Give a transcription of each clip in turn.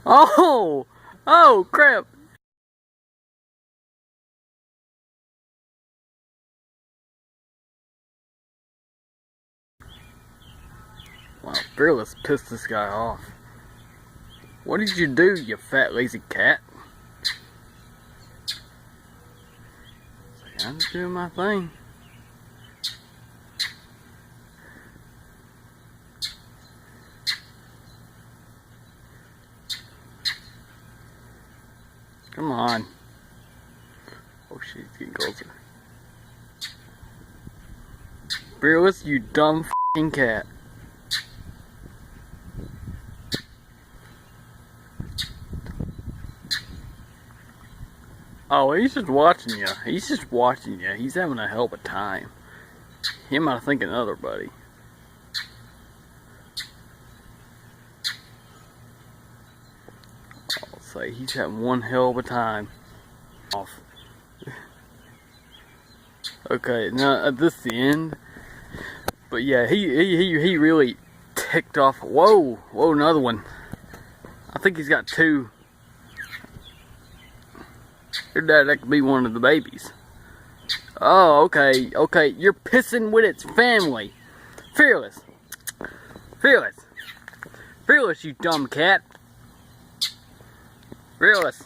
Oh! Oh, crap! Wow, Fearless pissed this guy off. What did you do, you fat lazy cat? I'm just doing my thing. Come on. Oh shit, he's getting closer. Fearless, you dumb f***ing cat. Oh, he's just watching you. He's just watching you. He's having a hell of a time. He might think another buddy. I'll say he's having one hell of a time. Off. Okay, now this is the end. But yeah, he really ticked off. Whoa, whoa, another one. I think he's got two. That could be one of the babies. Oh, okay, okay. You're pissing with its family. Fearless. Fearless. Fearless, you dumb cat. Fearless.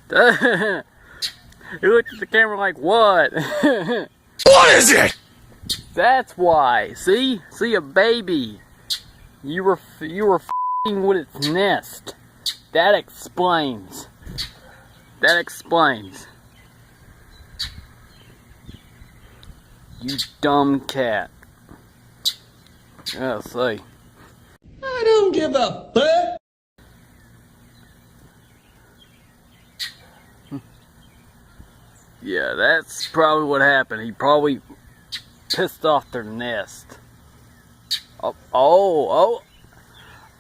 He looked at the camera like, what? What is it? That's why. See? See, a baby. You were f***ing with its nest. That explains. That explains. You dumb cat. Yeah, say. I don't give a fuck. Yeah, that's probably what happened. He probably pissed off their nest. Oh.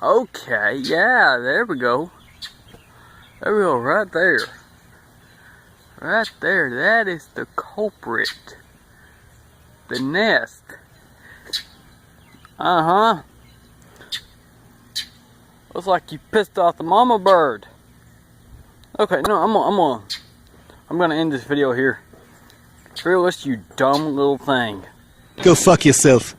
Okay, yeah, there we go. There we go, right there. Right there, that is the culprit. The nest. Uh-huh. Looks like you pissed off the mama bird. Okay, no, I'm gonna end this video here. Fearless, you dumb little thing. Go fuck yourself.